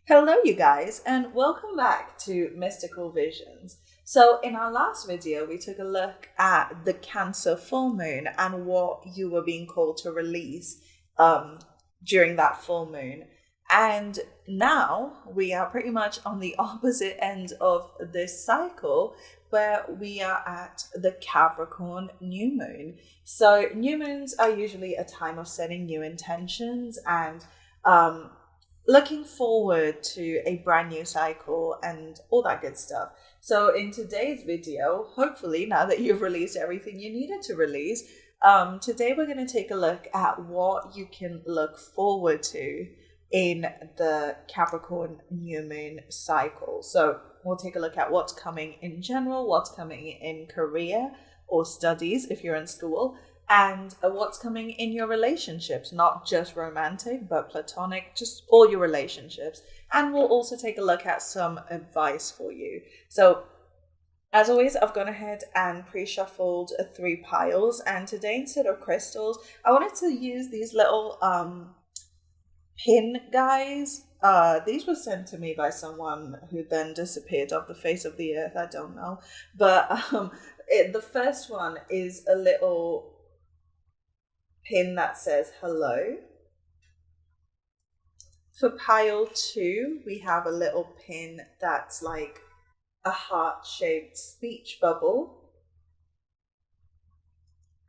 Hello, you guys, and welcome back to Mystical Visions. So, in our last video, we took a look at the Cancer full moon and what you were being called to release during that full moon. And now we are pretty much on the opposite end of this cycle where we are at the Capricorn New Moon. So, new moons are usually a time of setting new intentions and looking forward to a brand new cycle and all that good stuff. So in today's video, hopefully now that you've released everything you needed to release, today we're going to take a look at what you can look forward to in the Capricorn New Moon cycle. So we'll take a look at what's coming in general, what's coming in career or studies if you're in school, and what's coming in your relationships, not just romantic, but platonic, just all your relationships. And we'll also take a look at some advice for you. So, as always, I've gone ahead and pre-shuffled 3 piles. And today, instead of crystals, I wanted to use these little pin guys. These were sent to me by someone who then disappeared off the face of the earth. I don't know. But the first one is a little pin that says hello. For pile 2, we have a little pin that's like a heart-shaped speech bubble.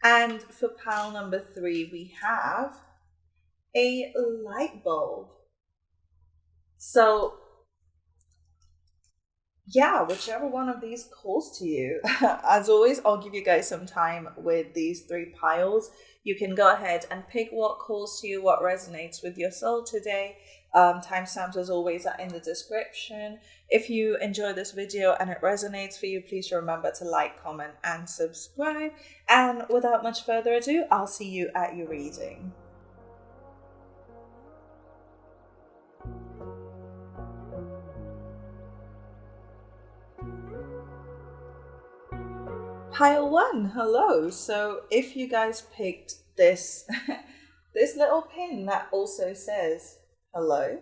And for pile number 3, we have a light bulb. So yeah, whichever one of these calls to you. As always, I'll give you guys some time with these 3 piles. You can go ahead and pick what calls to you, what resonates with your soul today. Timestamps, as always, are in the description. If you enjoy this video and it resonates for you, please remember to like, comment, and subscribe. And without much further ado, I'll see you at your reading. Pile 1, hello. So if you guys picked this this little pin that also says hello,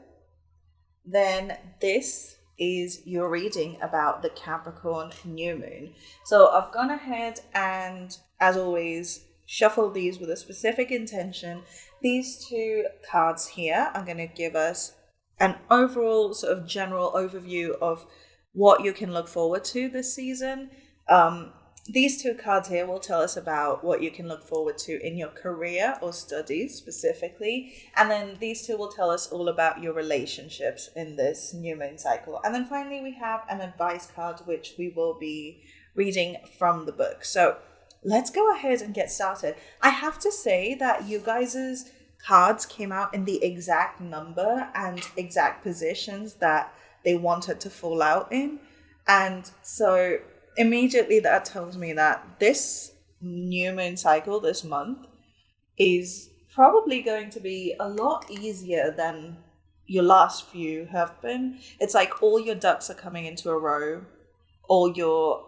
then this is your reading about the Capricorn New Moon. So I've gone ahead and, as always, shuffle these with a specific intention. These 2 cards here are going to give us an overall sort of general overview of what you can look forward to this season. These 2 cards here will tell us about what you can look forward to in your career or studies specifically. And then these 2 will tell us all about your relationships in this new moon cycle. And then finally, we have an advice card, which we will be reading from the book. So let's go ahead and get started. I have to say that you guys' cards came out in the exact number and exact positions that they wanted to fall out in. And so immediately that tells me that this new moon cycle this month is probably going to be a lot easier than your last few have been. It's like all your ducks are coming into a row, all your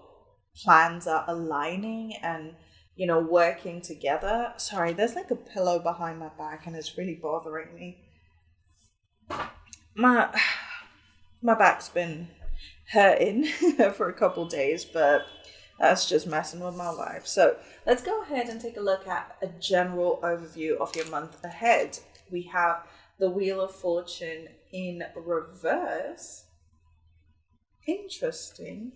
plans are aligning and, you know, working together. Sorry, there's like a pillow behind my back and it's really bothering me. My back's been hurting for a couple days, but that's just messing with my life. So let's go ahead and take a look at a general overview of your month ahead. We have the Wheel of Fortune in reverse. Interesting.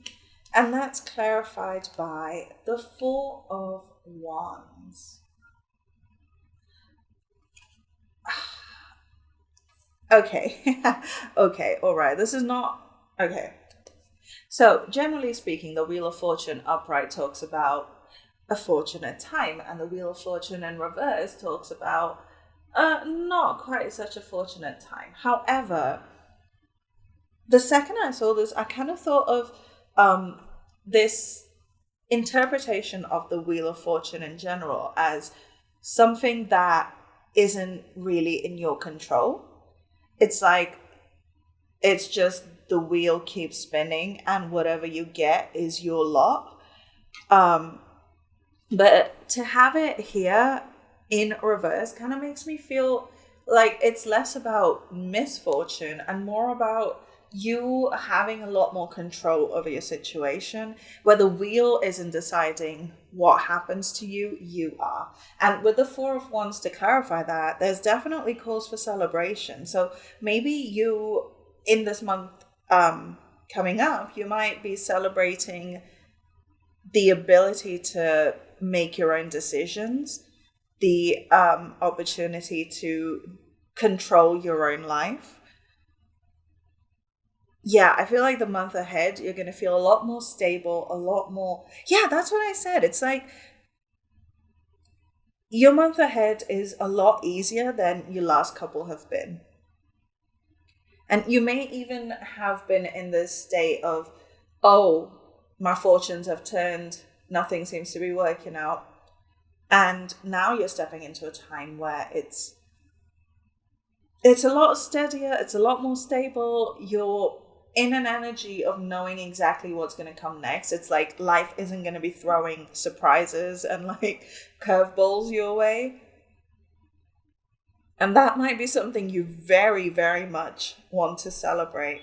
And that's clarified by the 4 of Wands. Okay. Okay, all right. This is not... Okay. So, generally speaking, the Wheel of Fortune upright talks about a fortunate time, and the Wheel of Fortune in reverse talks about not quite such a fortunate time. However, the second I saw this, I kind of thought of this interpretation of the Wheel of Fortune in general as something that isn't really in your control. It's like, it's just the wheel keeps spinning and whatever you get is your lot. But to have it here in reverse kind of makes me feel Like, it's less about misfortune and more about you having a lot more control over your situation, where the wheel isn't deciding what happens to you, you are. And with the Four of Wands, to clarify that, there's definitely cause for celebration. So maybe you, in this month coming up, you might be celebrating the ability to make your own decisions, the opportunity to control your own life. Yeah, I feel like the month ahead, you're going to feel a lot more stable, a lot more. Yeah, that's what I said. It's like your month ahead is a lot easier than your last couple have been. And you may even have been in this state of, oh, my fortunes have turned, nothing seems to be working out. And now you're stepping into a time where it's a lot steadier, it's a lot more stable. You're in an energy of knowing exactly what's going to come next. It's like life isn't going to be throwing surprises and like curveballs your way. And that might be something you very, very much want to celebrate.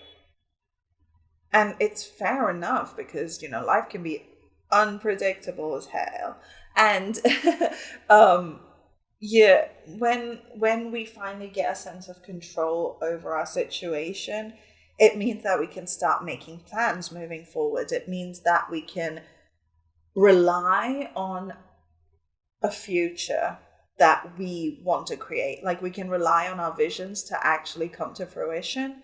And it's fair enough because, life can be unpredictable as hell. And yeah, when we finally get a sense of control over our situation, it means that we can start making plans moving forward. It means that we can rely on a future that we want to create. Like, we can rely on our visions to actually come to fruition.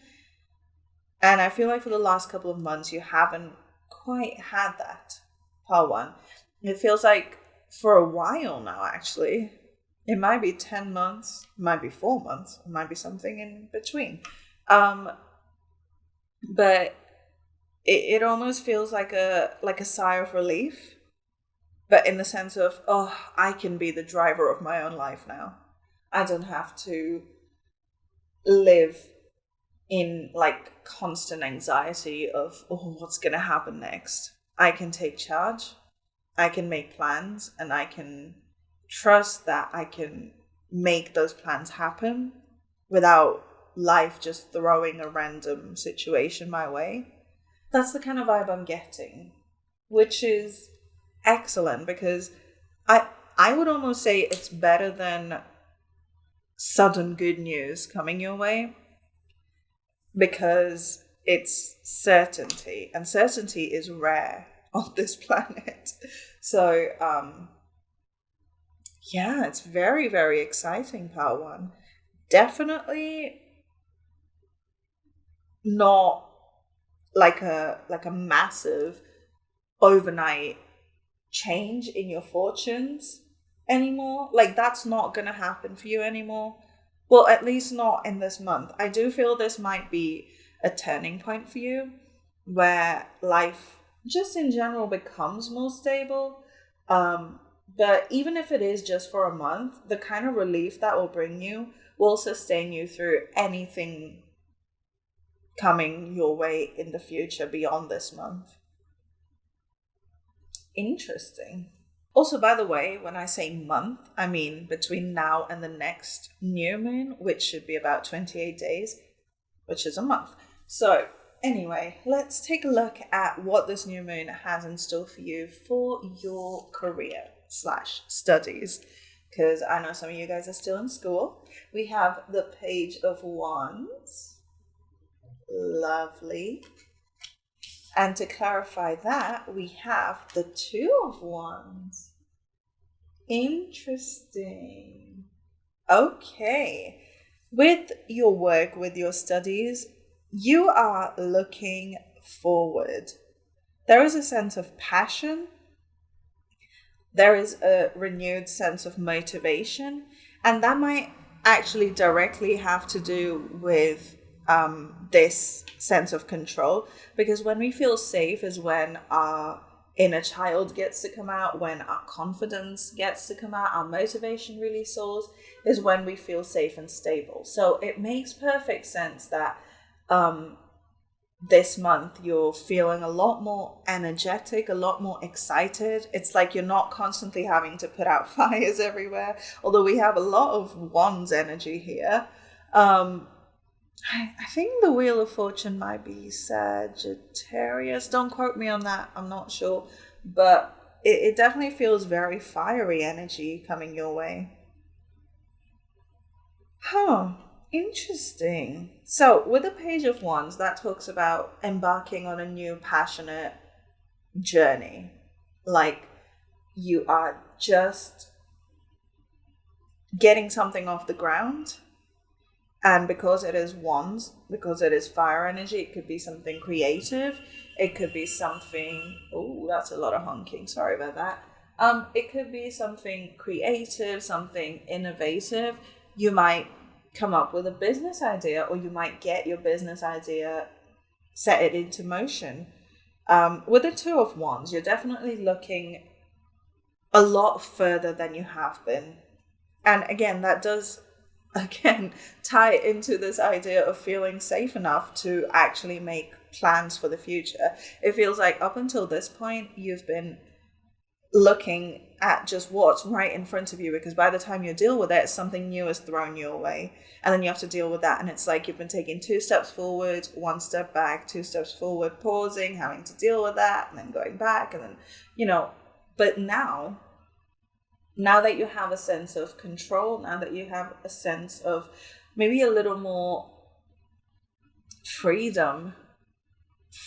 And I feel like for the last couple of months, you haven't quite had that, part one. It feels like for a while now, actually. It might be 10 months, it might be 4 months, it might be something in between. But it almost feels like a sigh of relief, but in the sense of, oh, I can be the driver of my own life now. I don't have to live in like constant anxiety of, oh, what's going to happen next. I can take charge, I can make plans, and I can trust that I can make those plans happen without life just throwing a random situation my way. That's the kind of vibe I'm getting, which is excellent because I would almost say it's better than sudden good news coming your way, because it's certainty, and certainty is rare on this planet. So yeah, it's very, very exciting, part one. Definitely not like a massive overnight change in your fortunes anymore. Like, that's not gonna happen for you anymore. Well, at least not in this month. I do feel this might be a turning point for you, where life just in general becomes more stable. But even if it is just for a month, the kind of relief that will bring you will sustain you through anything coming your way in the future beyond this month. Interesting. Also, by the way, when I say month, I mean between now and the next new moon, which should be about 28 days, which is a month. So anyway, let's take a look at what this new moon has in store for you for your career/studies. Because I know some of you guys are still in school. We have the Page of Wands. Lovely. And to clarify that, we have the Two of Wands. Interesting. Okay. With your work, with your studies, you are looking forward. There is a sense of passion. There is a renewed sense of motivation. And that might actually directly have to do with this sense of control, because when we feel safe is when our inner child gets to come out, when our confidence gets to come out, our motivation really soars, is when we feel safe and stable. So it makes perfect sense that this month you're feeling a lot more energetic, a lot more excited. It's like you're not constantly having to put out fires everywhere, although we have a lot of Wands energy here. Um, I think the Wheel of Fortune might be Sagittarius. Don't quote me on that. I'm not sure. But it definitely feels very fiery energy coming your way. Huh. Interesting. So, with the Page of Wands, that talks about embarking on a new passionate journey. Like you are just getting something off the ground. And because it is wands, because it is fire energy, it could be something creative. It could be something, oh, that's a lot of honking. Sorry about that. It could be something creative, something innovative. You might come up with a business idea, or you might get your business idea, set it into motion. With the Two of Wands, you're definitely looking a lot further than you have been. And again, that does, again, tie into this idea of feeling safe enough to actually make plans for the future. It feels like up until this point, you've been looking at just what's right in front of you, because by the time you deal with it, something new is thrown your way, and then you have to deal with that, and it's like you've been taking 2 steps forward, 1 step back, 2 steps forward, pausing, having to deal with that, and then going back, and then but now that you have a sense of control, now that you have a sense of maybe a little more freedom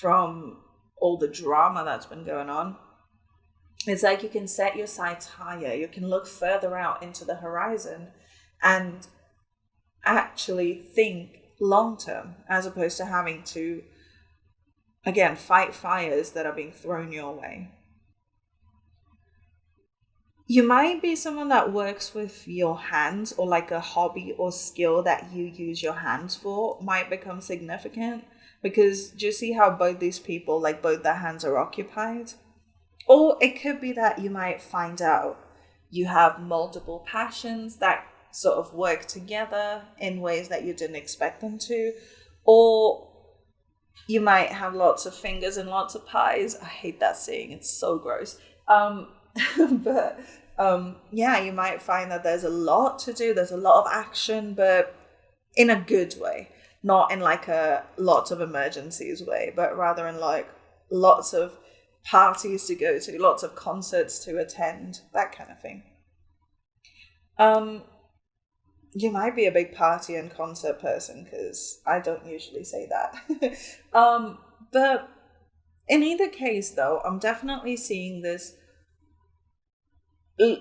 from all the drama that's been going on, it's like you can set your sights higher. You can look further out into the horizon and actually think long term, as opposed to having to, again, fight fires that are being thrown your way. You might be someone that works with your hands, or like a hobby or skill that you use your hands for might become significant, because do you see how both these people, like both their hands are occupied? Or it could be that you might find out you have multiple passions that sort of work together in ways that you didn't expect them to. Or you might have lots of fingers and lots of pies. I hate that saying. It's so gross. But yeah, you might find that there's a lot to do. There's a lot of action, but in a good way. Not in like a lots of emergencies way, but rather in like lots of parties to go to, lots of concerts to attend, that kind of thing. You might be a big party and concert person, because I don't usually say that. But in either case, though, I'm definitely seeing this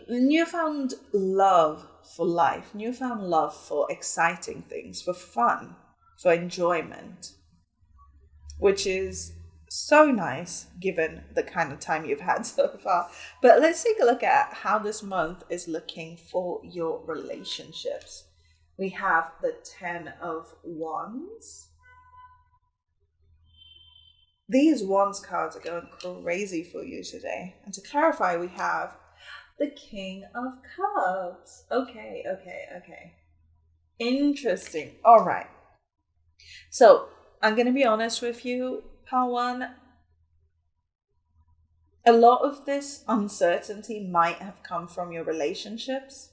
newfound love for life, newfound love for exciting things, for fun, for enjoyment, which is so nice given the kind of time you've had so far. But let's take a look at how this month is looking for your relationships. We have the 10 of Wands. These Wands cards are going crazy for you today. And to clarify, we have the King of Cups. Okay. Interesting. All right. So I'm going to be honest with you, Pawan. A lot of this uncertainty might have come from your relationships.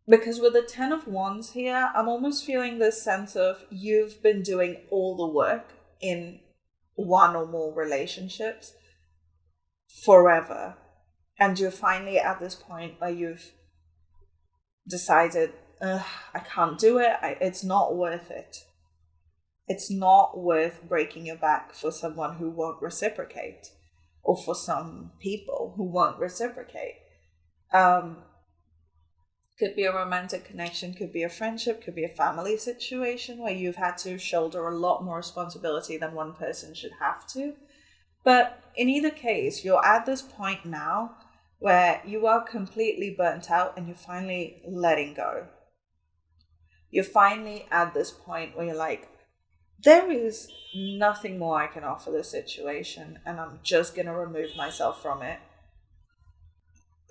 Because with the 10 of Wands here, I'm almost feeling this sense of you've been doing all the work in one or more relationships forever. And you're finally at this point where you've decided, I can't do it. It's not worth it. It's not worth breaking your back for someone who won't reciprocate, or for some people who won't reciprocate. Could be a romantic connection, could be a friendship, could be a family situation where you've had to shoulder a lot more responsibility than one person should have to. But in either case, you're at this point now where you are completely burnt out and you're finally letting go. You're finally at this point where you're like, there is nothing more I can offer this situation, and I'm just going to remove myself from it.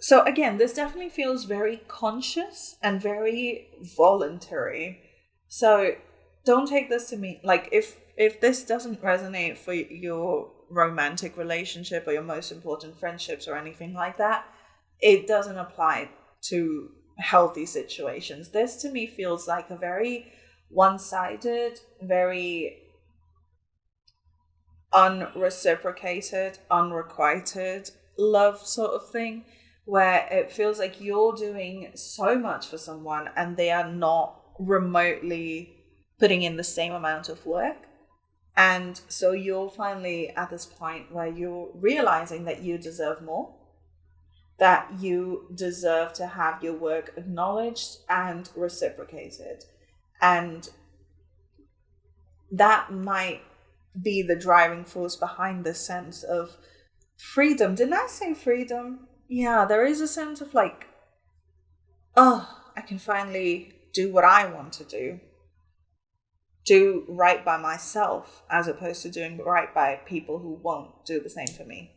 So again, this definitely feels very conscious and very voluntary. So don't take this to mean, like, if this doesn't resonate for your romantic relationship or your most important friendships or anything like that, it doesn't apply to healthy situations. This to me feels like a very one-sided, very unreciprocated, unrequited love sort of thing, where it feels like you're doing so much for someone and they are not remotely putting in the same amount of work. And so you're finally at this point where you're realizing that you deserve more, that you deserve to have your work acknowledged and reciprocated. And that might be the driving force behind this sense of freedom. Didn't I say freedom? Yeah, there is a sense of like, oh, I can finally do what I want to do right by myself, as opposed to doing right by people who won't do the same for me.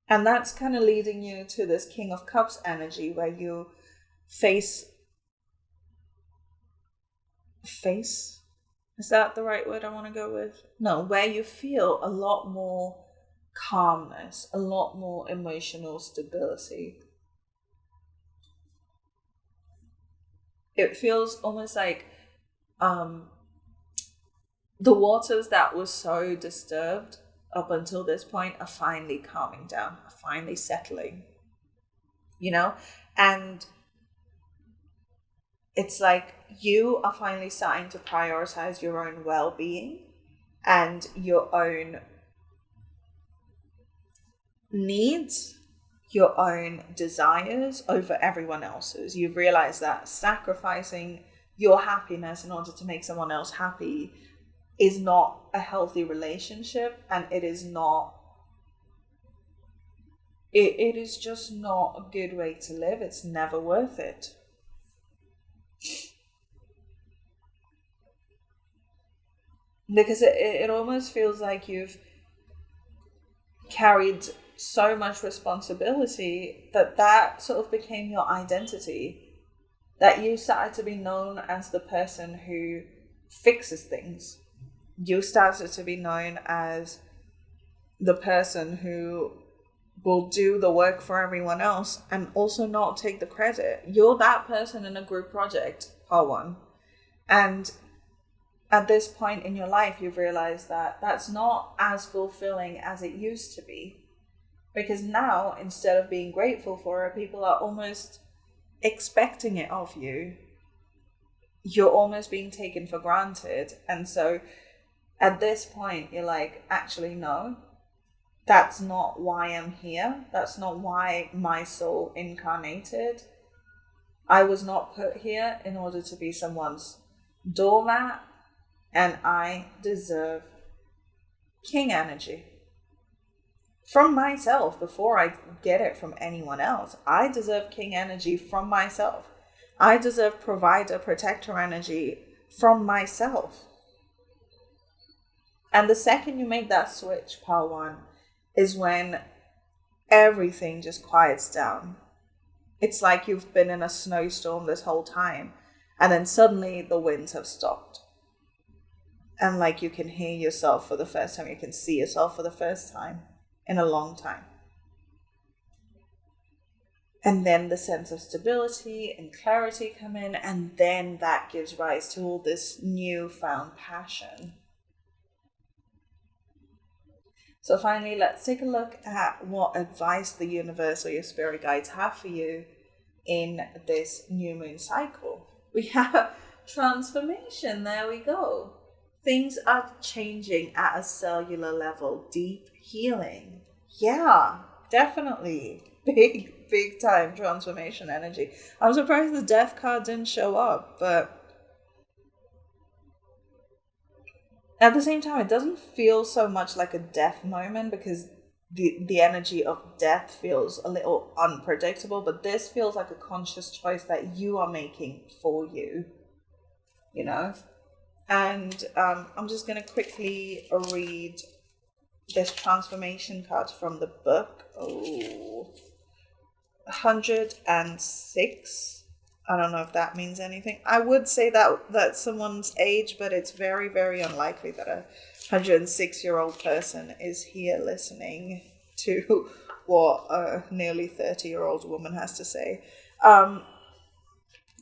And that's kind of leading you to this King of Cups energy, where you face, is that the right word I want to go with? No, where you feel a lot more calmness, a lot more emotional stability. It feels almost like the waters that were so disturbed up until this point are finally calming down, are finally settling, you know? And it's like you are finally starting to prioritize your own well-being and your own needs, your own desires over everyone else's. You've realized that sacrificing your happiness in order to make someone else happy is not a healthy relationship, and it is just not a good way to live. It's never worth it. Because it almost feels like you've carried so much responsibility that sort of became your identity, that you started to be known as the person who fixes things. You started to be known as the person who will do the work for everyone else and also not take the credit. You're that person in a group project, part one. And at this point in your life, you've realized that that's not as fulfilling as it used to be. Because now, instead of being grateful for it, people are almost expecting it of you. You're almost being taken for granted. And so at this point, you're like, actually, no, that's not why I'm here. That's not why my soul incarnated. I was not put here in order to be someone's doormat, and I deserve king energy from myself before I get it from anyone else. I deserve king energy from myself. I deserve provider, protector energy from myself. And the second you make that switch, part one, is when everything just quiets down. It's like you've been in a snowstorm this whole time, and then suddenly the winds have stopped. And like you can hear yourself for the first time, you can see yourself for the first time in a long time. And then the sense of stability and clarity come in, and then that gives rise to all this newfound passion. So finally, let's take a look at what advice the universe or your spirit guides have for you in this new moon cycle. We have transformation. There we go. Things are changing at a cellular level. Deep healing. Yeah, definitely. Big time transformation energy. I'm surprised the death card didn't show up, but at the same time, it doesn't feel so much like a death moment, because the energy of death feels a little unpredictable, but this feels like a conscious choice that you are making for you, you know? And I'm just going to quickly read this transformation card from the book. 106. I don't know if that means anything. I would say that that's someone's age, but it's very, very unlikely that a 106-year-old person is here listening to what a nearly 30-year-old woman has to say.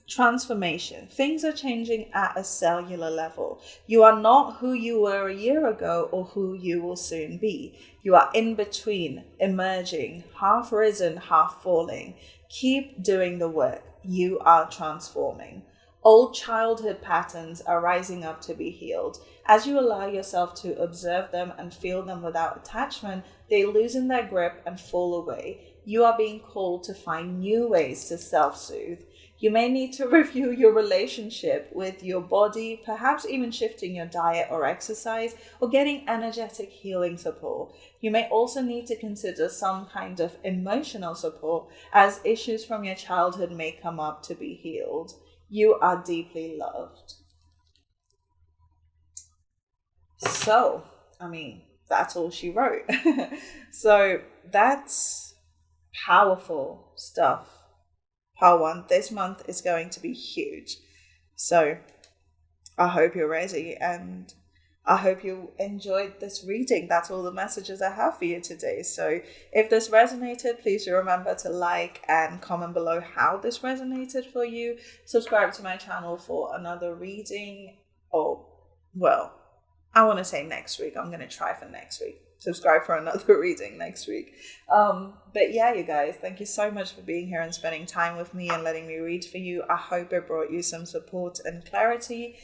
Transformation. Things are changing at a cellular level. You are not who you were a year ago or who you will soon be. You are in between, emerging, half risen, half falling. Keep doing the work. You are transforming. Old childhood patterns are rising up to be healed. As you allow yourself to observe them and feel them without attachment, they loosen their grip and fall away. You are being called to find new ways to self-soothe. You may need to review your relationship with your body, perhaps even shifting your diet or exercise, or getting energetic healing support. You may also need to consider some kind of emotional support, as issues from your childhood may come up to be healed. You are deeply loved. So, that's all she wrote. So that's powerful stuff. Part 1, this month is going to be huge. So I hope you're ready, and I hope you enjoyed this reading. That's all the messages I have for you today. So if this resonated, please do remember to like and comment below how this resonated for you. Subscribe to my channel for another reading. I want to say next week. I'm going to try for next week. Subscribe for another reading next week. But yeah, you guys, thank you so much for being here and spending time with me and letting me read for you. I hope it brought you some support and clarity.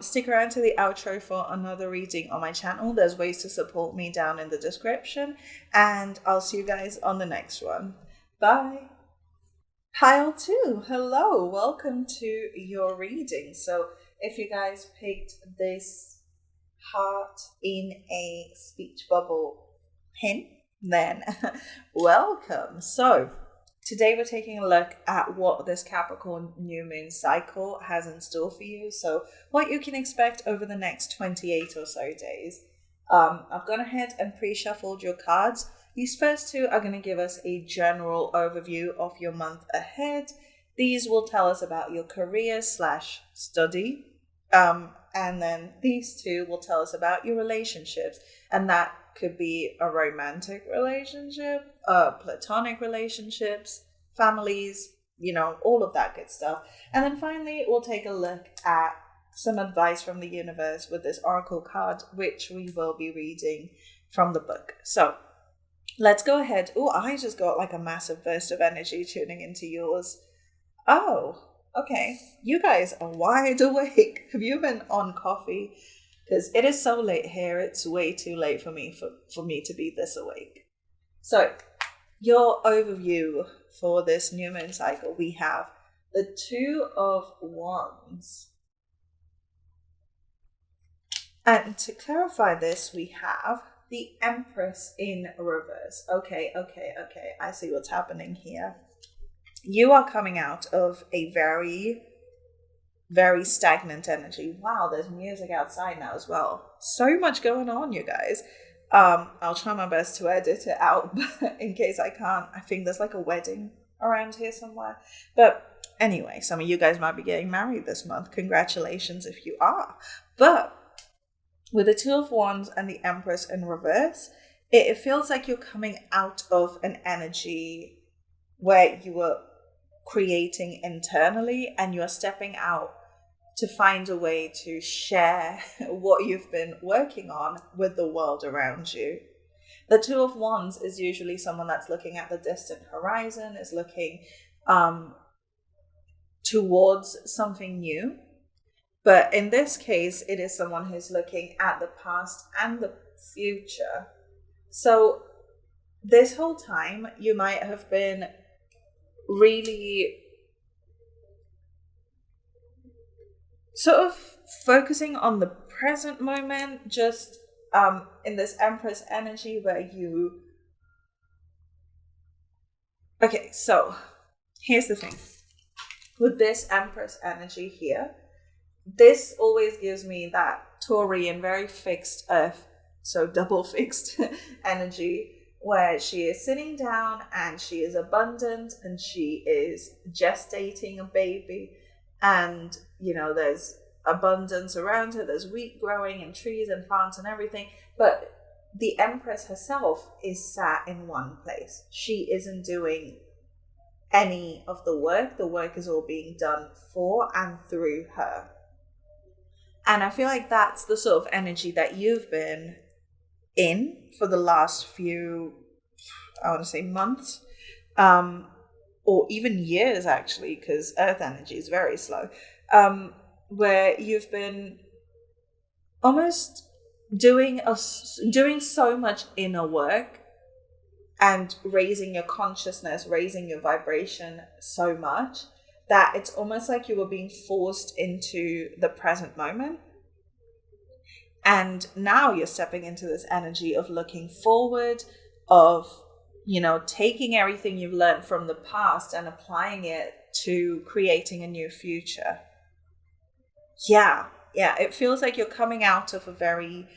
Stick around to the outro for another reading on my channel. There's ways to support me down in the description, and I'll see you guys on the next one. Bye. Pile 2, hello, welcome to your reading. So if you guys picked this heart in a speech bubble pin, then welcome. So today we're taking a look at what this Capricorn New Moon cycle has in store for you. So what you can expect over the next 28 or so days. I've gone ahead and pre-shuffled your cards. These first 2 are going to give us a general overview of your month ahead. These will tell us about your career/study. And then these 2 will tell us about your relationships. And that could be a romantic relationship, platonic relationships, families, all of that good stuff. And then finally, we'll take a look at some advice from the universe with this oracle card, which we will be reading from the book. So let's go ahead. Oh, I just got like a massive burst of energy tuning into yours. Oh, okay, you guys are wide awake. Have you been on coffee? Because it is so late here. It's way too late for me to be this awake. So your overview for this new moon cycle, we have the 2 of Wands. And to clarify this, we have the Empress in reverse. Okay. I see what's happening here. You are coming out of a very, very stagnant energy. Wow, there's music outside now as well. So much going on, you guys. I'll try my best to edit it out, but in case I can't, I think there's like a wedding around here somewhere. But anyway, some of you guys might be getting married this month. Congratulations if you are. But with the 2 of Wands and the Empress in reverse, it feels like you're coming out of an energy where you were creating internally, and you're stepping out to find a way to share what you've been working on with the world around you. The 2 of Wands is usually someone that's looking at the distant horizon, is looking towards something new. But in this case, it is someone who's looking at the past and the future. So this whole time, you might have been really sort of focusing on the present moment, just in this Empress energy where you... Okay, so here's the thing. With this Empress energy here, this always gives me that Taurian, very fixed earth, so double fixed energy, where she is sitting down and she is abundant and she is gestating a baby, and there's abundance around her, there's wheat growing and trees and plants and everything, but the Empress herself is sat in one place. She isn't doing any of the work. The work is all being done for and through her. And I feel like that's the sort of energy that you've been in for the last few, I want to say months, or even years actually, because earth energy is very slow, where you've been almost doing so much inner work and raising your consciousness, raising your vibration so much that it's almost like you were being forced into the present moment. And now you're stepping into this energy of looking forward, of, taking everything you've learned from the past and applying it to creating a new future. Yeah, it feels like you're coming out of a very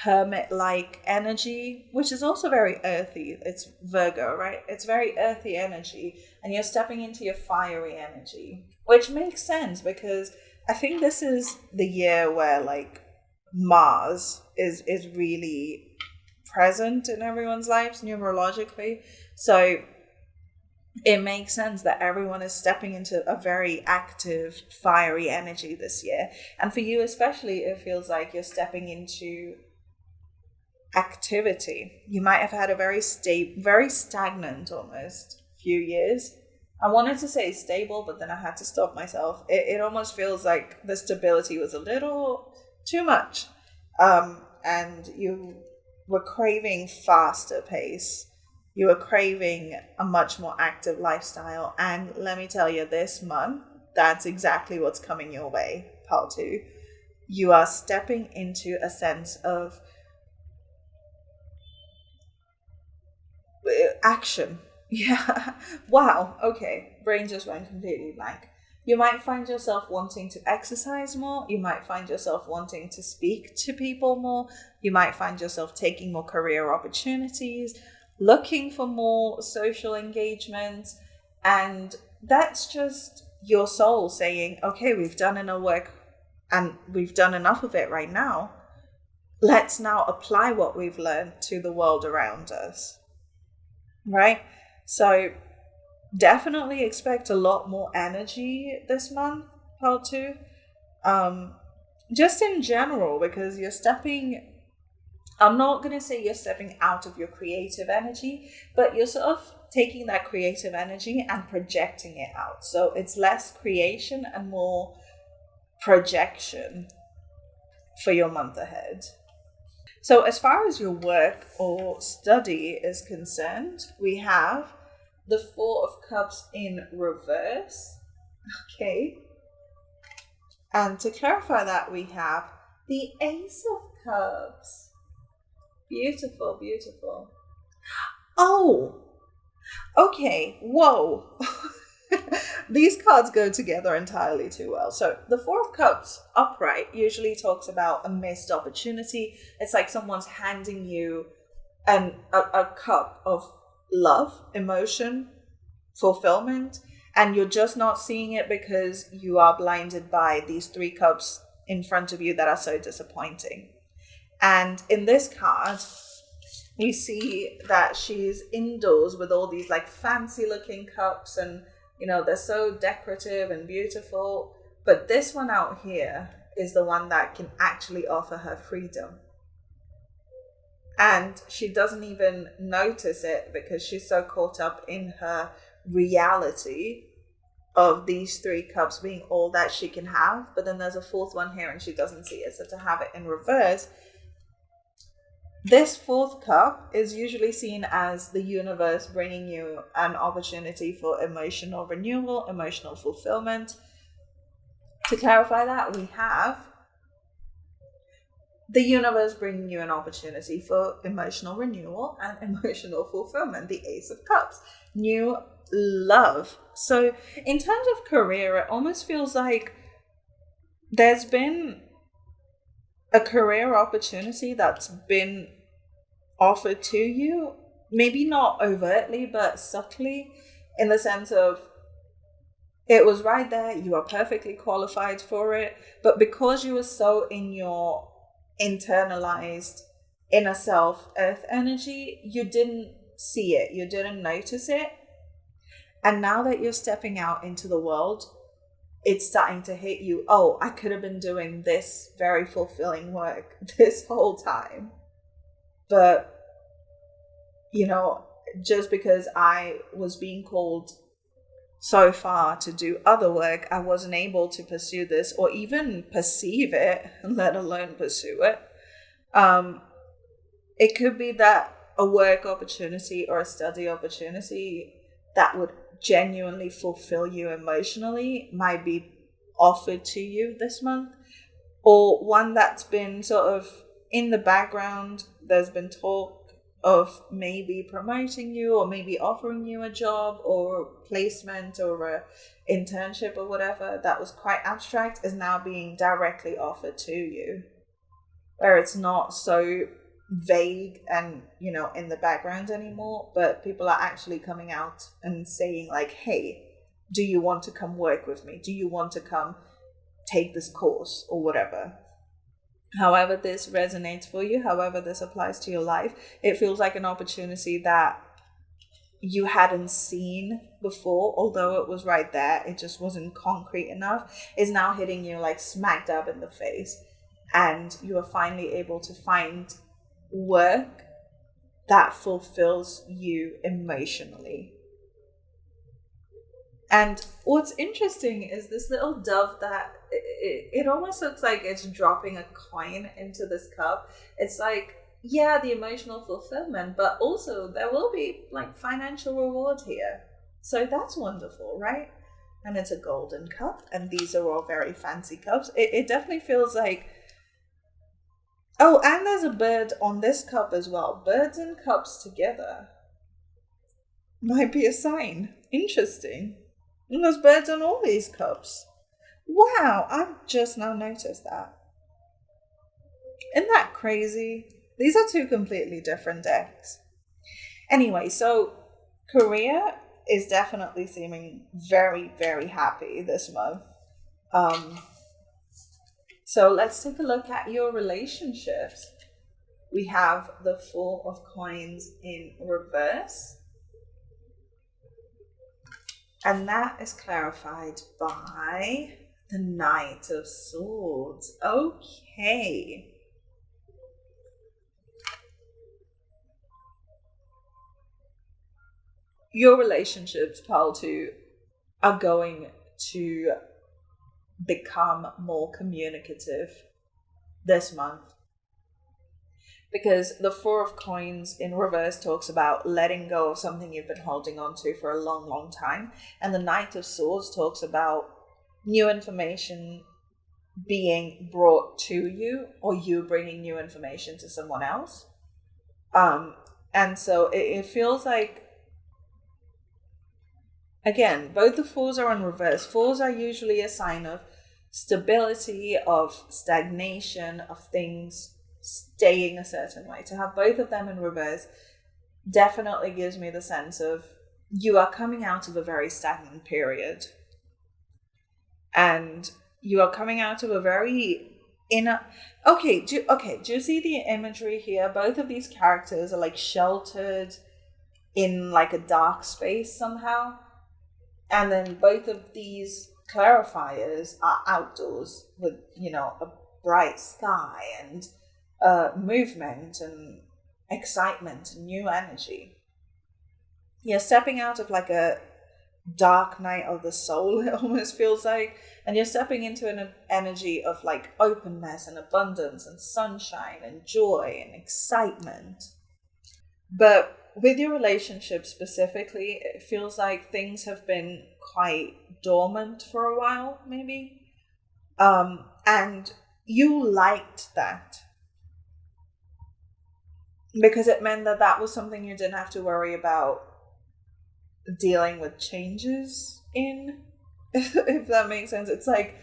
hermit-like energy, which is also very earthy. It's Virgo, right? It's very earthy energy, and you're stepping into your fiery energy, which makes sense because I think this is the year where like Mars is really present in everyone's lives numerologically. So it makes sense that everyone is stepping into a very active, fiery energy this year. And for you especially, it feels like you're stepping into activity. You might have had a very stagnant almost few years. I wanted to say stable, but then I had to stop myself. It almost feels like the stability was a little too much. And you were craving faster pace. You were craving a much more active lifestyle. And let me tell you, this month, that's exactly what's coming your way, part 2. You are stepping into a sense of action. Yeah. Wow. Okay. Brain just went completely blank. You might find yourself wanting to exercise more. You might find yourself wanting to speak to people more. You might find yourself taking more career opportunities, looking for more social engagement. And that's just your soul saying, okay, we've done enough work and we've done enough of it right now. Let's now apply what we've learned to the world around us. Right? So definitely expect a lot more energy this month, part 2. Just in general, because you're stepping, I'm not going to say you're stepping out of your creative energy, but you're sort of taking that creative energy and projecting it out. So it's less creation and more projection for your month ahead. So as far as your work or study is concerned, we have the 4 of Cups in reverse. Okay. And to clarify that, we have the Ace of Cups. Beautiful, beautiful. Oh, okay. Whoa. These cards go together entirely too well. So the 4 of Cups upright usually talks about a missed opportunity. It's like someone's handing you a cup of love, emotion, fulfillment, and you're just not seeing it because you are blinded by these 3 cups in front of you that are so disappointing. And in this card, we see that she's indoors with all these like fancy looking cups, and they're so decorative and beautiful. But this one out here is the one that can actually offer her freedom. And she doesn't even notice it because she's so caught up in her reality of these 3 cups being all that she can have. But then there's a 4th one here and she doesn't see it. So to have it in reverse, this 4th cup is usually seen as the universe bringing you an opportunity for emotional renewal, emotional fulfillment. To clarify that, we have the universe bringing you an opportunity for emotional renewal and emotional fulfillment, the Ace of Cups, new love. So in terms of career, it almost feels like there's been a career opportunity that's been offered to you, maybe not overtly, but subtly, in the sense of it was right there, you are perfectly qualified for it, but because you were so in your internalized inner self earth energy, you didn't see it, you didn't notice it. And now that you're stepping out into the world, it's starting to hit you. Oh, I could have been doing this very fulfilling work this whole time. But, just because I was being called so far to do other work, I wasn't able to pursue this or even perceive it, let alone pursue it. It could be that a work opportunity or a study opportunity that would genuinely fulfill you emotionally might be offered to you this month, or one that's been sort of in the background. There's been talk of maybe promoting you or maybe offering you a job or placement or a internship or whatever that was quite abstract is now being directly offered to you, where it's not so vague and in the background anymore, but people are actually coming out and saying like, hey, do you want to come work with me? Do you want to come take this course or whatever? However this resonates for you, however this applies to your life, it feels like an opportunity that you hadn't seen before, although it was right there, it just wasn't concrete enough, is now hitting you like smack dab in the face. And you are finally able to find work that fulfills you emotionally. And what's interesting is this little dove that it almost looks like it's dropping a coin into this cup. It's like, yeah, the emotional fulfillment, but also there will be like financial reward here. So that's wonderful, right? And it's a golden cup, and these are all very fancy cups. It definitely feels like, oh, and there's a bird on this cup as well. Birds and cups together might be a sign. Interesting. And there's birds on all these cups. Wow, I've just now noticed that. Isn't that crazy? These are two completely different decks. Anyway, so career is definitely seeming very, very happy this month. So let's take a look at your relationships. We have the Four of Coins in reverse. And that is clarified by the Knight of Swords. Okay. Your relationships, pile 2, are going to become more communicative this month. Because the Four of Coins in reverse talks about letting go of something you've been holding on to for a long, long time. And the Knight of Swords talks about new information being brought to you, or you bringing new information to someone else. And so it feels like, again, both the fours are in reverse. Fours are usually a sign of stability, of stagnation, of things staying a certain way. To have both of them in reverse definitely gives me the sense of you are coming out of a very stagnant period. And you are coming out of a very inner... Okay, do you see the imagery here? Both of these characters are like sheltered in like a dark space somehow. And then both of these clarifiers are outdoors with, a bright sky and movement and excitement and new energy. You're stepping out of like a dark night of the soul, it almost feels like, and you're stepping into an energy of like openness and abundance and sunshine and joy and excitement. But with your relationship specifically, it feels like things have been quite dormant for a while, maybe. And you liked that. Because it meant that was something you didn't have to worry about dealing with changes in, if that makes sense. It's like,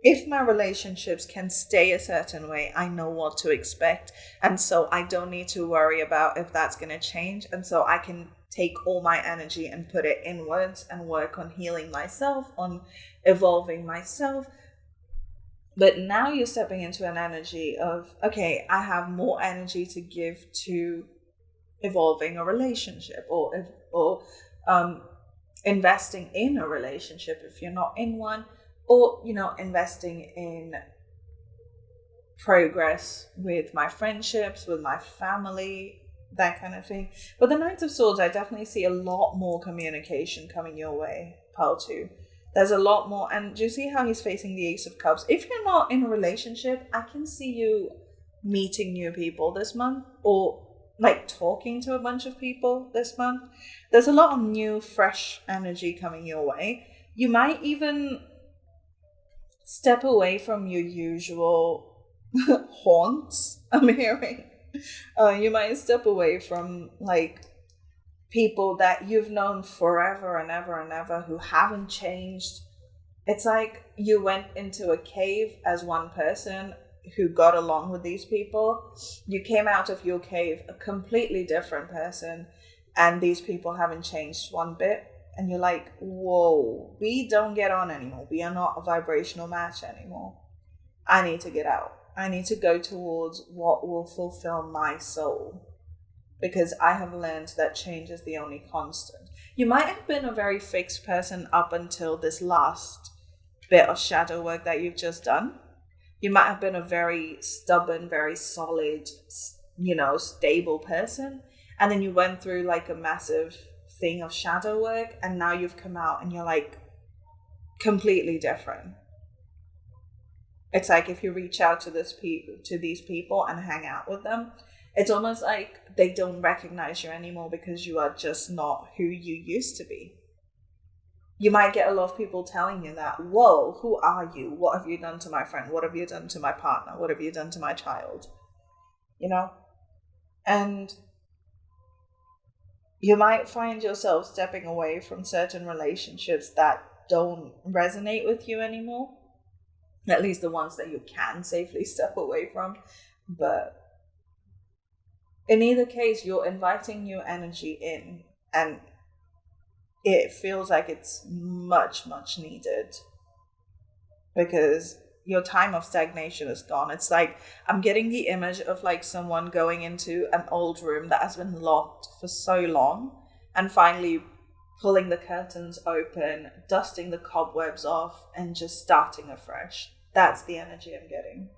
if my relationships can stay a certain way, I know what to expect. And so I don't need to worry about if that's going to change. And so I can take all my energy and put it inwards and work on healing myself, on evolving myself. But now you're stepping into an energy of, okay, I have more energy to give to evolving a relationship or investing in a relationship if you're not in one, or, investing in progress with my friendships, with my family, that kind of thing. But the Knight of Swords, I definitely see a lot more communication coming your way, Pile 2. There's a lot more. And do you see how he's facing the Ace of Cups? If you're not in a relationship, I can see you meeting new people this month, or like talking to a bunch of people this month. There's a lot of new, fresh energy coming your way. You might even step away from your usual haunts, I'm hearing. You might step away from like people that you've known forever and ever and ever who haven't changed. It's like you went into a cave as one person who got along with these people. You came out of your cave a completely different person, and these people haven't changed one bit. And you're like, whoa, we don't get on anymore. We are not a vibrational match anymore. I need to get out. I need to go towards what will fulfill my soul, because I have learned that change is the only constant. You might have been a very fixed person up until this last bit of shadow work that you've just done. You might have been a very stubborn, very solid, stable person. And then you went through like a massive thing of shadow work, and now you've come out and you're like completely different. It's like if you reach out to these people and hang out with them, it's almost like they don't recognize you anymore because you are just not who you used to be. You might get a lot of people telling you that, whoa, who are you? What have you done to my friend? What have you done to my partner? What have you done to my child? And you might find yourself stepping away from certain relationships that don't resonate with you anymore. At least the ones that you can safely step away from. But in either case, you're inviting new energy in, and it feels like it's much, much needed, because your time of stagnation is gone. It's like I'm getting the image of like someone going into an old room that has been locked for so long and finally pulling the curtains open, dusting the cobwebs off, and just starting afresh. That's the energy I'm getting.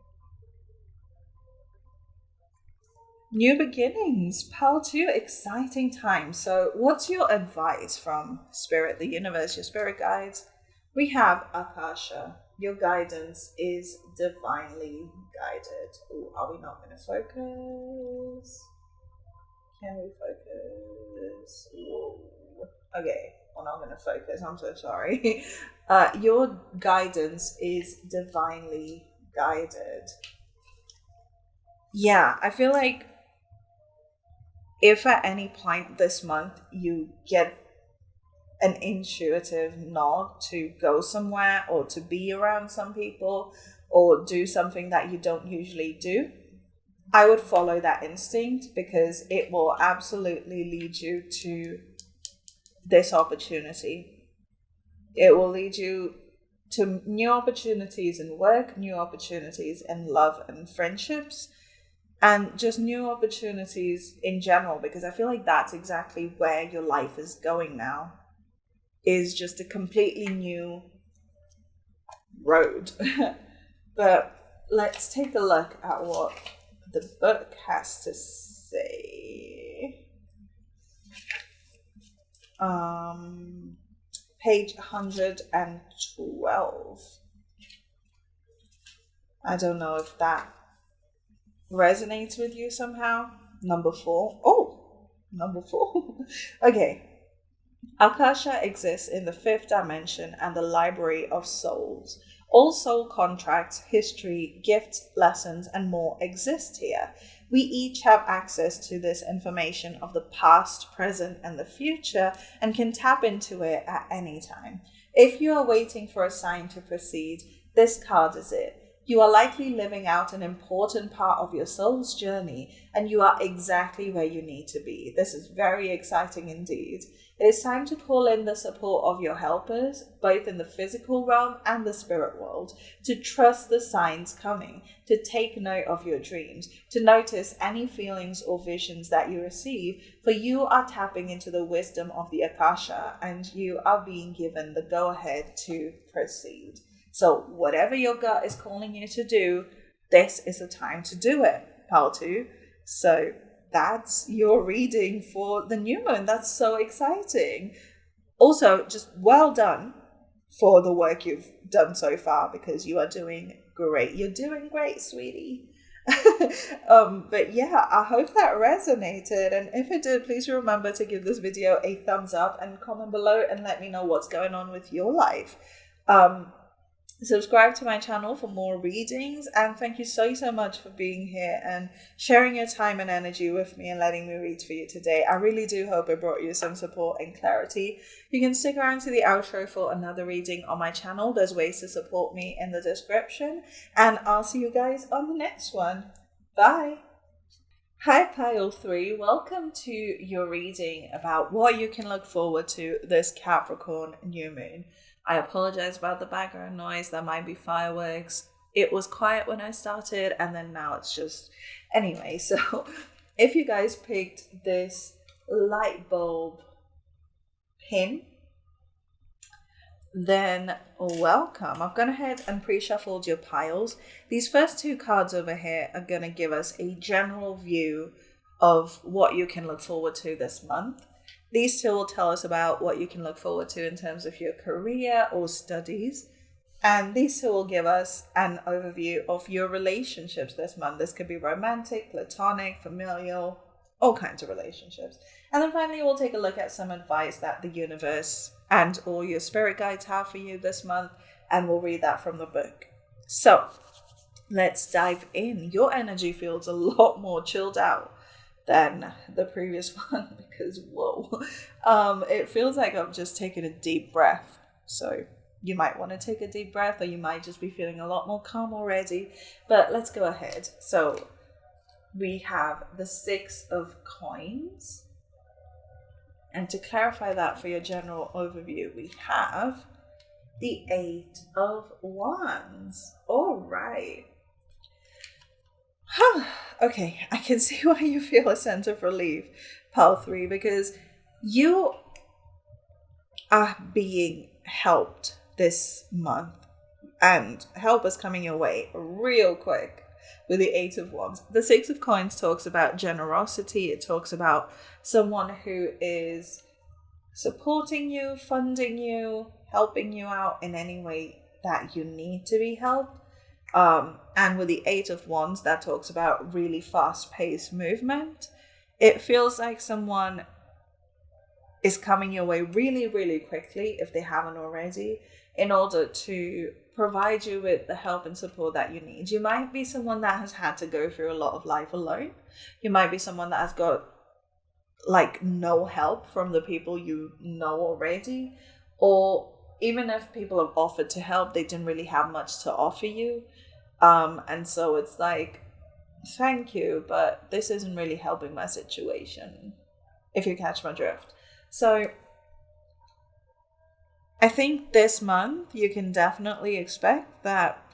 New beginnings, Pile 2, exciting time. So what's your advice from Spirit, the universe, your spirit guides? We have Akasha. Your guidance is divinely guided. Ooh, are we not going to focus? Can we focus? Whoa. Okay, we're not going to focus. I'm so sorry. Your guidance is divinely guided. Yeah, I feel like if at any point this month you get an intuitive nod to go somewhere or to be around some people or do something that you don't usually do, I would follow that instinct, because it will absolutely lead you to this opportunity. It will lead you to new opportunities in work, new opportunities in love and friendships, and just new opportunities in general, because I feel like that's exactly where your life is going now, is just a completely new road. But let's take a look at what the book has to say. Page 112. I don't know if that resonates with you somehow. Number 4. Oh, number 4. Okay. Akasha exists in the 5th dimension and the library of souls. All soul contracts, history, gifts, lessons, and more exist here. We each have access to this information of the past, present, and the future, and can tap into it at any time. If you are waiting for a sign to proceed, this card is it. You are likely living out an important part of your soul's journey, and you are exactly where you need to be. This is very exciting indeed. It is time to call in the support of your helpers, both in the physical realm and the spirit world, to trust the signs coming, to take note of your dreams, to notice any feelings or visions that you receive, for you are tapping into the wisdom of the Akasha, and you are being given the go-ahead to proceed. So whatever your gut is calling you to do, this is the time to do it, pal 2. So that's your reading for the new moon. That's so exciting. Also, just well done for the work you've done so far, because you are doing great. You're doing great, sweetie. But yeah, I hope that resonated. And if it did, please remember to give this video a thumbs up and comment below and let me know what's going on with your life. Subscribe to my channel for more readings, and thank you so much for being here and sharing your time and energy with me and letting me read for you today. I really do hope it brought you some support and clarity. You can stick around to the outro for another reading on my channel. There's ways to support me in the description, and I'll see you guys on the next one. Bye. Hi pile 3, welcome to your reading about what you can look forward to this Capricorn new moon. I apologize about the background noise. There might be fireworks. It was quiet when I started, and then now it's just... Anyway, so if you guys picked this light bulb pin, then welcome. I've gone ahead and pre-shuffled your piles. These first 2 cards over here are going to give us a general view of what you can look forward to this month. These 2 will tell us about what you can look forward to in terms of your career or studies. And these 2 will give us an overview of your relationships this month. This could be romantic, platonic, familial, all kinds of relationships. And then finally, we'll take a look at some advice that the universe and all your spirit guides have for you this month. And we'll read that from the book. So let's dive in. Your energy feels a lot more chilled out than the previous one, because whoa, it feels like I've just taken a deep breath. So you might want to take a deep breath, or you might just be feeling a lot more calm already. But let's go ahead. So we have the 6 of coins, and to clarify that for your general overview, we have the 8 of wands. All right. Okay, I can see why you feel a sense of relief, pile 3, because you are being helped this month, and help is coming your way real quick with the 8 of wands. The 6 of coins talks about generosity. It talks about someone who is supporting you, funding you, helping you out in any way that you need to be helped. And with the 8 of wands, that talks about really fast-paced movement. It feels like someone is coming your way really, really quickly, if they haven't already, in order to provide you with the help and support that you need. You might be someone that has had to go through a lot of life alone. You might be someone that has got like no help from the people you know already, or even if people have offered to help, they didn't really have much to offer you. And so it's like, thank you, but this isn't really helping my situation, if you catch my drift. So I think this month you can definitely expect that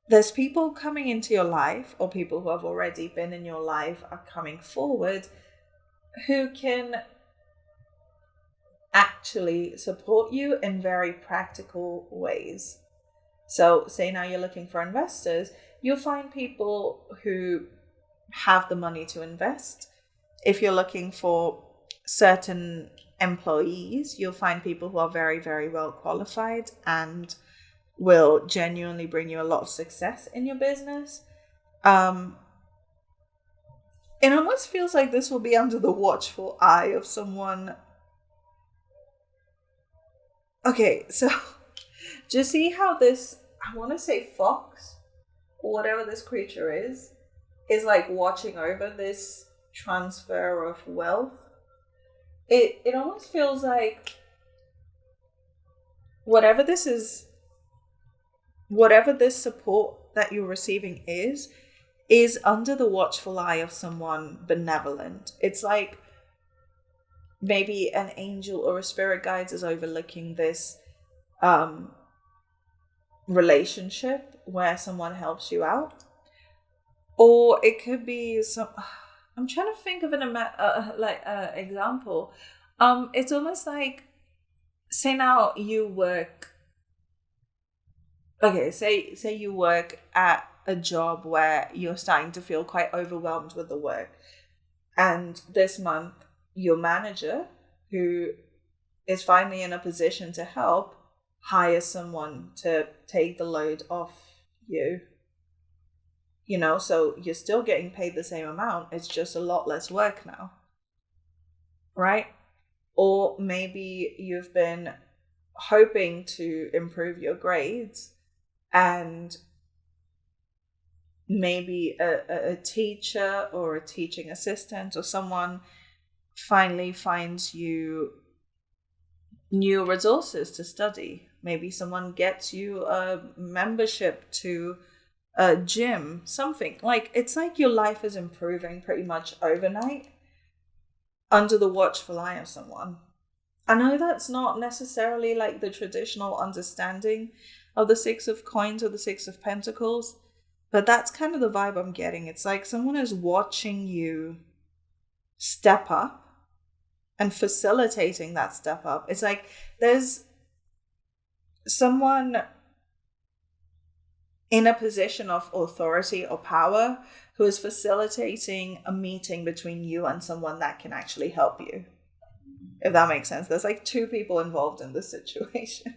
there's people coming into your life, or people who have already been in your life are coming forward, who can actually support you in very practical ways. So say now you're looking for investors, you'll find people who have the money to invest. If you're looking for certain employees, you'll find people who are very, very well qualified and will genuinely bring you a lot of success in your business. It almost feels like this will be under the watchful eye of someone. Okay, so do you see how this, I want to say fox, or whatever this creature is like watching over this transfer of wealth? It almost feels like whatever this is whatever this support that you're receiving is under the watchful eye of someone benevolent. It's like maybe an angel or a spirit guide is overlooking this relationship where someone helps you out. Or it could be some, I'm trying to think of an example. It's almost like, say now you work, okay, say you work at a job where you're starting to feel quite overwhelmed with the work. And this month, your manager, who is finally in a position to help, hires someone to take the load off you. You know, so you're still getting paid the same amount. It's just a lot less work now. Right? Or maybe you've been hoping to improve your grades, and maybe a teacher or a teaching assistant or someone finally finds you new resources to study. Maybe someone gets you a membership to a gym, something. Like, it's like your life is improving pretty much overnight under the watchful eye of someone. I know that's not necessarily like the traditional understanding of the Six of Coins or the Six of Pentacles, but that's kind of the vibe I'm getting. It's like someone is watching you step up and facilitating that step up. It's like there's someone in a position of authority or power who is facilitating a meeting between you and someone that can actually help you. If that makes sense. There's like two people involved in this situation.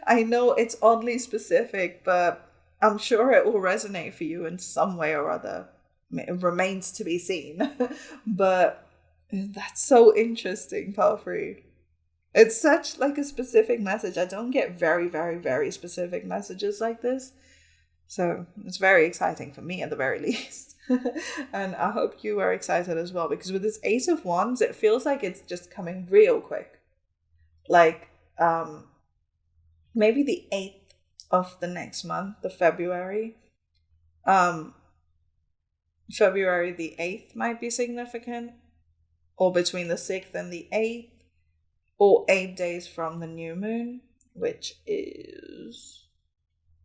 I know it's oddly specific, but I'm sure it will resonate for you in some way or other. It remains to be seen. But that's so interesting, Palfrey. It's such like a specific message. I don't get very, very, very specific messages like this. So it's very exciting for me at the very least. And I hope you are excited as well, because with this Ace of Wands, it feels like it's just coming real quick. Like maybe the 8th of the next month, the February. February the 8th might be significant, or between the 6th and the 8th, or 8 days from the new moon, which is,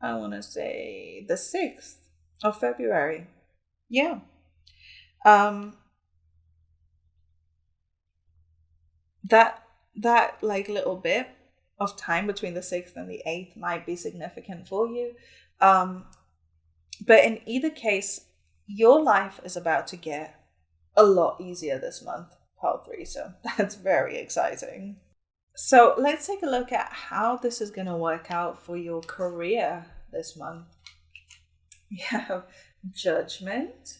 I want to say, the 6th of February. Yeah. That like little bit of time between the 6th and the 8th might be significant for you. But in either case, your life is about to get a lot easier this month, part 3. So that's very exciting. So let's take a look at how this is going to work out for your career this month. We have Judgment.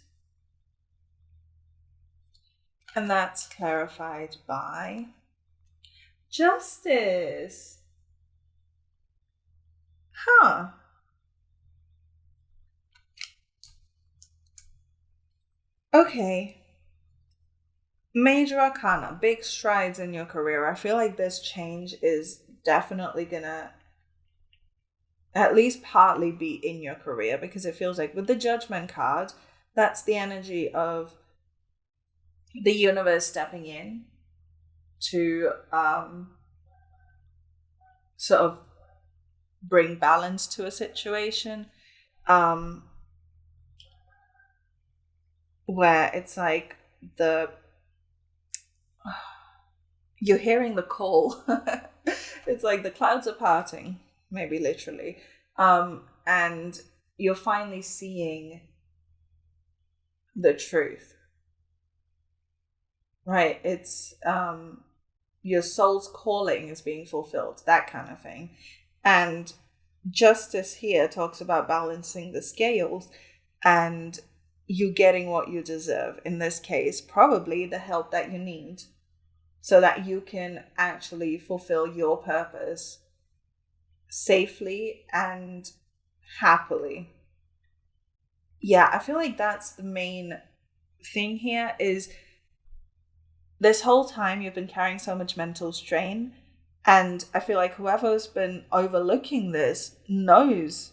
And that's clarified by Justice. Huh. Okay. Major Arcana, big strides in your career. I feel like this change is definitely gonna at least partly be in your career, because it feels like with the Judgment card, that's the energy of the universe stepping in to sort of bring balance to a situation, where it's like you're hearing the call. It's like the clouds are parting, maybe literally, and you're finally seeing the truth. Right, it's your soul's calling is being fulfilled, that kind of thing. And Justice here talks about balancing the scales and you getting what you deserve. In this case, probably the help that you need, so that you can actually fulfill your purpose safely and happily. Yeah, I feel like that's the main thing here. Is this whole time you've been carrying so much mental strain, And I feel like whoever's been overlooking this knows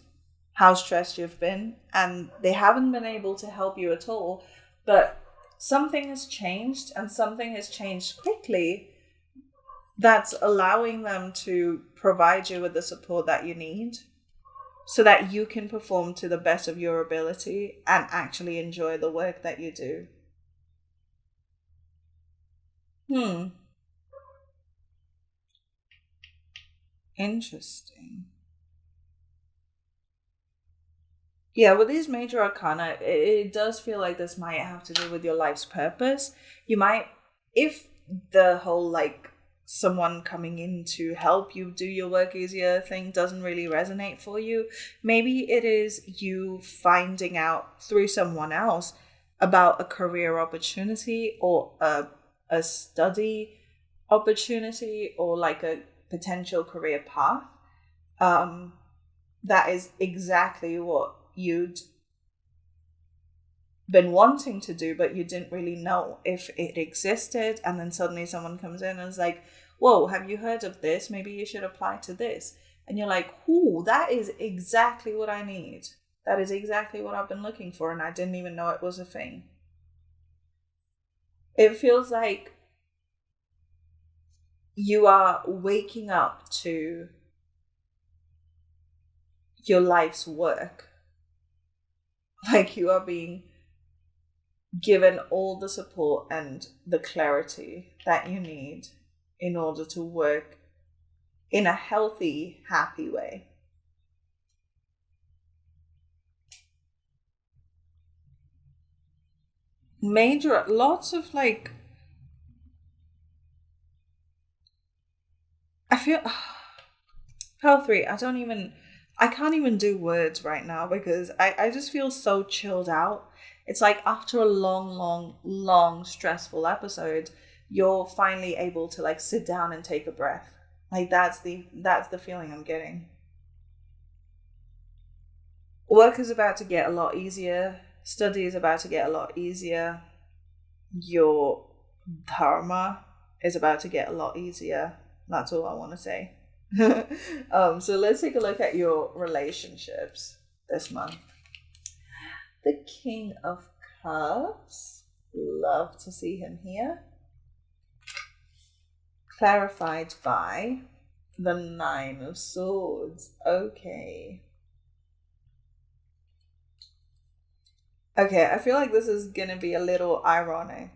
how stressed you've been, and they haven't been able to help you at all. But something has changed, and something has changed quickly, that's allowing them to provide you with the support that you need so that you can perform to the best of your ability and actually enjoy the work that you do. Interesting. Yeah, with these major arcana, it does feel like this might have to do with your life's purpose. You might, if the whole like someone coming in to help you do your work easier thing doesn't really resonate for you, maybe it is you finding out through someone else about a career opportunity or a study opportunity or like a potential career path. That is exactly what you'd been wanting to do, but you didn't really know if it existed. And then suddenly someone comes in and is like, whoa, have you heard of this? Maybe you should apply to this. And you're like, ooh, that is exactly what I need. That is exactly what I've been looking for. And I didn't even know it was a thing. It feels like you are waking up to your life's work. Like you are being given all the support and the clarity that you need in order to work in a healthy, happy way. Lots of like, I feel, Pearl 3, I can't even do words right now because I just feel so chilled out. It's like after a long, stressful episode, you're finally able to like sit down and take a breath. Like that's the feeling I'm getting. Work is about to get a lot easier. Study is about to get a lot easier. Your dharma is about to get a lot easier. That's all I want to say. So let's take a look at your relationships this month. The King of Cups. Love to see him here. Clarified by the Nine of Swords. Okay, I feel like this is gonna be a little ironic.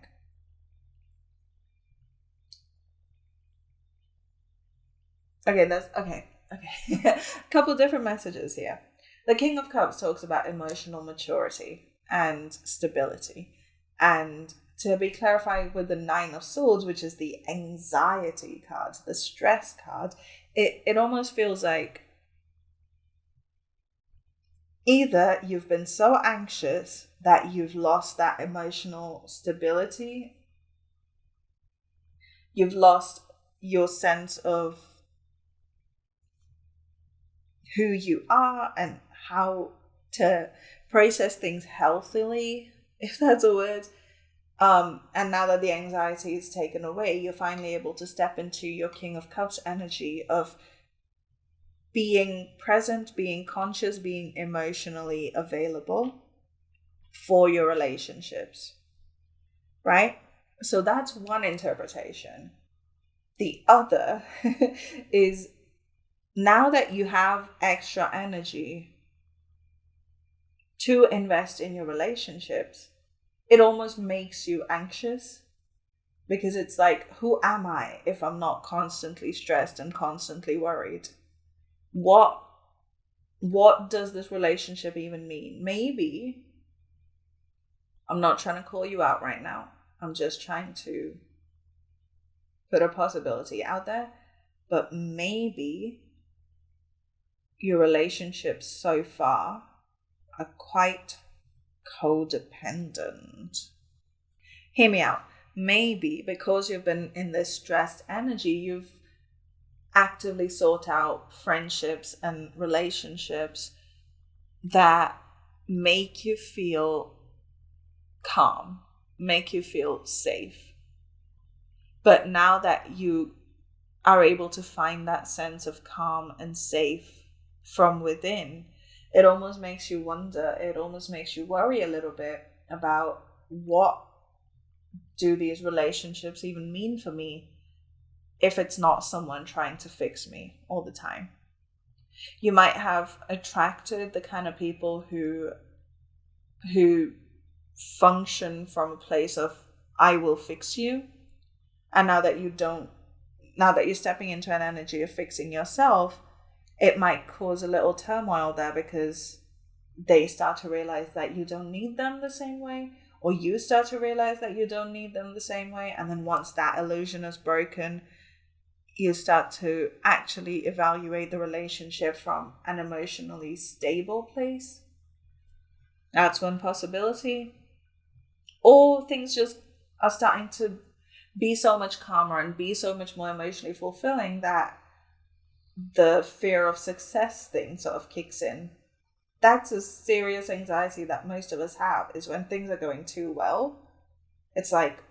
Okay. A couple different messages here. The King of Cups talks about emotional maturity and stability. And to be clarified with the Nine of Swords, which is the anxiety card, the stress card, it almost feels like either you've been so anxious that you've lost that emotional stability, you've lost your sense of who you are and how to process things healthily, if that's a word. And now that the anxiety is taken away, you're finally able to step into your King of Cups energy of being present, being conscious, being emotionally available for your relationships, right? So that's one interpretation. The other is now that you have extra energy to invest in your relationships, it almost makes you anxious because it's like, who am I if I'm not constantly stressed and constantly worried? What does this relationship even mean? Maybe, I'm not trying to call you out right now. I'm just trying to put a possibility out there. But maybe your relationships so far are quite codependent. Hear me out. Maybe because you've been in this stressed energy, you've actively sought out friendships and relationships that make you feel calm, make you feel safe. But now that you are able to find that sense of calm and safe from within, it almost makes you wonder, it almost makes you worry a little bit about what do these relationships even mean for me if it's not someone trying to fix me all the time. You might have attracted the kind of people who function from a place of I will fix you. And now that you're stepping into an energy of fixing yourself, it might cause a little turmoil there because they start to realize that you don't need them the same way, or you start to realize that you don't need them the same way. And then once that illusion is broken, you start to actually evaluate the relationship from an emotionally stable place. That's one possibility. Or things just are starting to be so much calmer and be so much more emotionally fulfilling that the fear of success thing sort of kicks in. That's a serious anxiety that most of us have, is when things are going too well. It's like,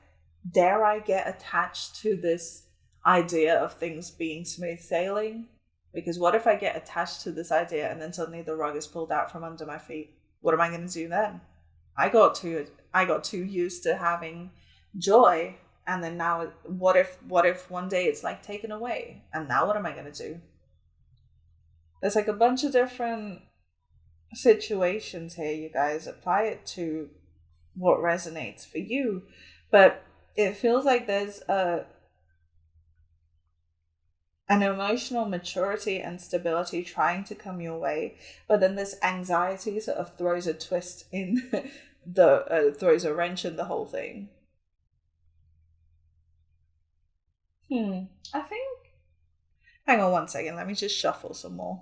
dare I get attached to this idea of things being smooth sailing? Because what if I get attached to this idea and then suddenly the rug is pulled out from under my feet? What am I going to do then? I got too used to having joy, and then now what if one day it's like taken away, and now what am I going to do? There's like a bunch of different situations here, you guys. Apply it to what resonates for you, but it feels like there's an emotional maturity and stability trying to come your way, but then this anxiety sort of throws a twist in throws a wrench in the whole thing. I think, hang on one second, let me just shuffle some more.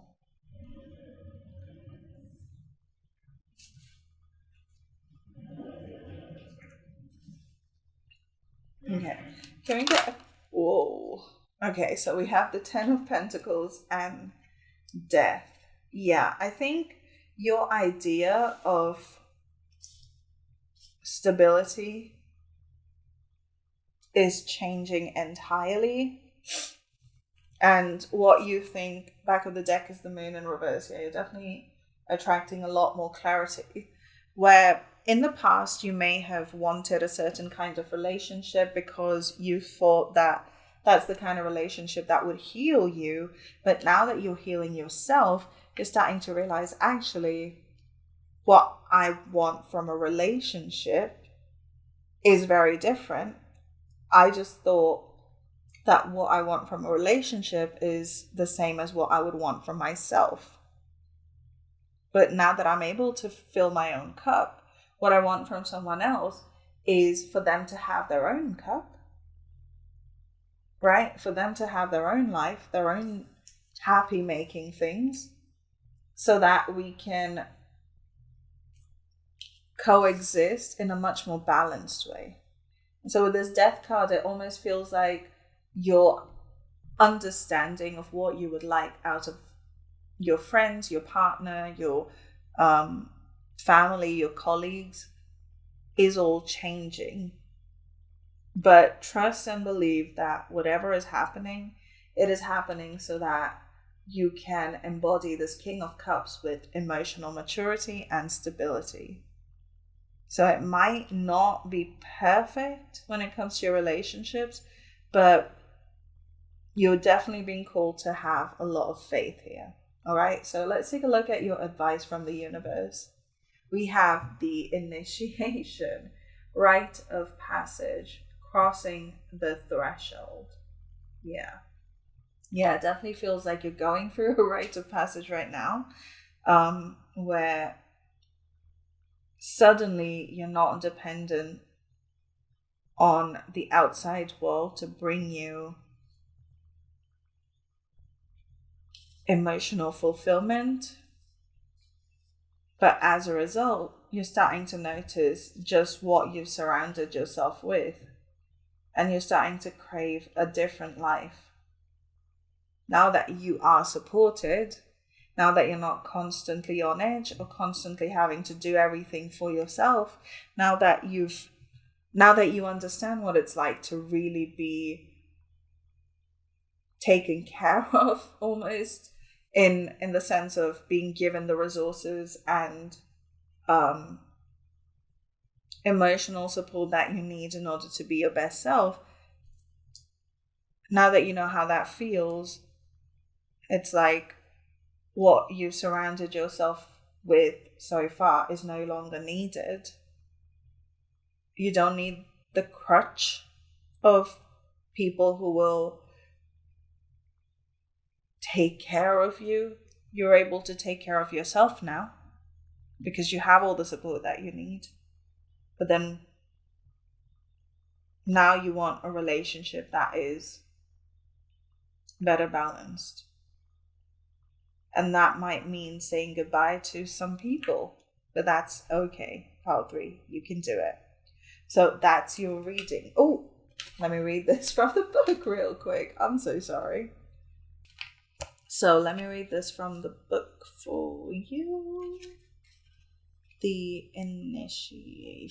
Okay, can we get whoa. Okay, so we have the Ten of Pentacles and Death. Yeah, I think your idea of stability is changing entirely. And what you think, back of the deck is the Moon in reverse. Yeah, you're definitely attracting a lot more clarity. Where in the past you may have wanted a certain kind of relationship because you thought that that's the kind of relationship that would heal you. But now that you're healing yourself, you're starting to realize, actually, what I want from a relationship is very different. I just thought that what I want from a relationship is the same as what I would want from myself. But now that I'm able to fill my own cup, what I want from someone else is for them to have their own cup, right? For them to have their own life, their own happy making things, so that we can coexist in a much more balanced way. So with this Death card, it almost feels like your understanding of what you would like out of your friends, your partner, your family, your colleagues is all changing. But trust and believe that whatever is happening, it is happening so that you can embody this King of Cups with emotional maturity and stability. So it might not be perfect when it comes to your relationships, but you're definitely being called to have a lot of faith here. All right, so let's take a look at your advice from the universe. We have the initiation, rite of passage, crossing the threshold. Yeah, it definitely feels like you're going through a rite of passage right now, where suddenly you're not dependent on the outside world to bring you emotional fulfillment. But as a result, you're starting to notice just what you've surrounded yourself with. And you're starting to crave a different life. Now that you are supported, now that you're not constantly on edge or constantly having to do everything for yourself, now that you understand what it's like to really be taken care of, almost, in the sense of being given the resources and emotional support that you need in order to be your best self. Now that you know how that feels, it's like what you've surrounded yourself with so far is no longer needed. You don't need the crutch of people who will take care of you. You're able to take care of yourself now because you have all the support that you need. But then now you want a relationship that is better balanced. And that might mean saying goodbye to some people, but that's okay. Pile 3, you can do it. So that's your reading. Oh, let me read this from the book real quick. I'm so sorry. So let me read this from the book for you. The Initiation.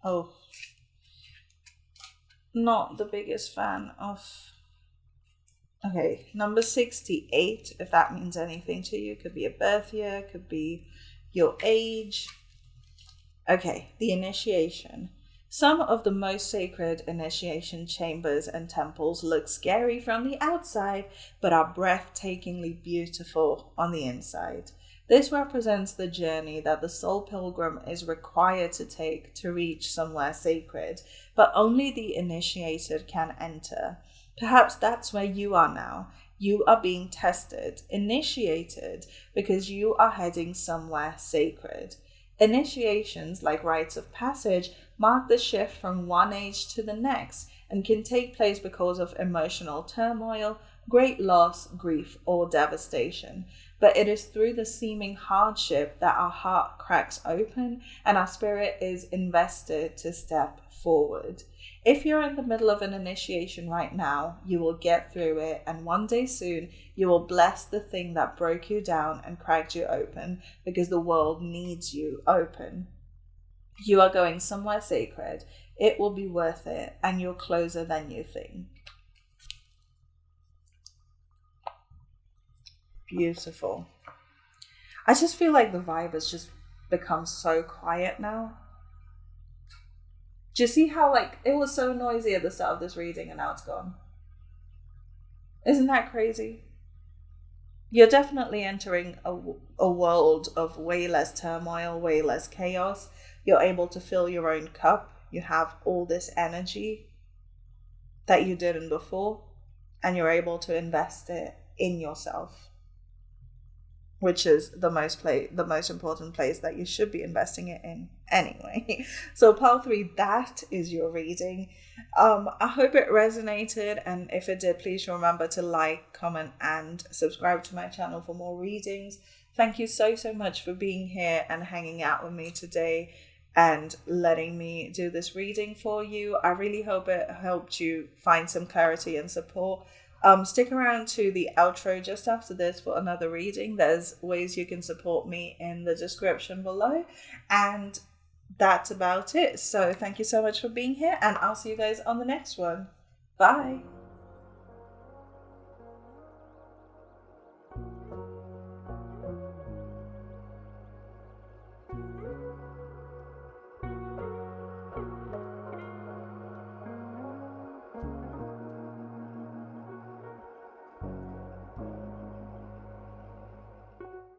Oh, not the biggest fan of... Okay, number 68, if that means anything to you. Could be a birth year, could be your age. Okay, the Initiation. Some of the most sacred initiation chambers and temples look scary from the outside, but are breathtakingly beautiful on the inside. This represents the journey that the soul pilgrim is required to take to reach somewhere sacred, but only the initiated can enter. Perhaps that's where you are now. You are being tested, initiated, because you are heading somewhere sacred. Initiations, like rites of passage, mark the shift from one age to the next and can take place because of emotional turmoil, great loss, grief, or devastation. But it is through the seeming hardship that our heart cracks open and our spirit is invested to step forward. If you're in the middle of an initiation right now, you will get through it, and one day soon you will bless the thing that broke you down and cracked you open, because the world needs you open. You are going somewhere sacred. It will be worth it, and you're closer than you think. Beautiful. I just feel like the vibe has just become so quiet now. Do you see how, like, it was so noisy at the start of this reading and now it's gone? Isn't that crazy? You're definitely entering a world of way less turmoil, way less chaos. You're able to fill your own cup. You have all this energy that you didn't before, and you're able to invest it in yourself, which is the most important place that you should be investing it in anyway. So pile 3, that is your reading. I hope it resonated, and if it did, please remember to like, comment, and subscribe to my channel for more readings. Thank you so much for being here and hanging out with me today and letting me do this reading for you. I really hope it helped you find some clarity and support. Stick around to the outro just after this for another reading. There's ways you can support me in the description below, and that's about it. So thank you so much for being here, and I'll see you guys on the next one. Bye.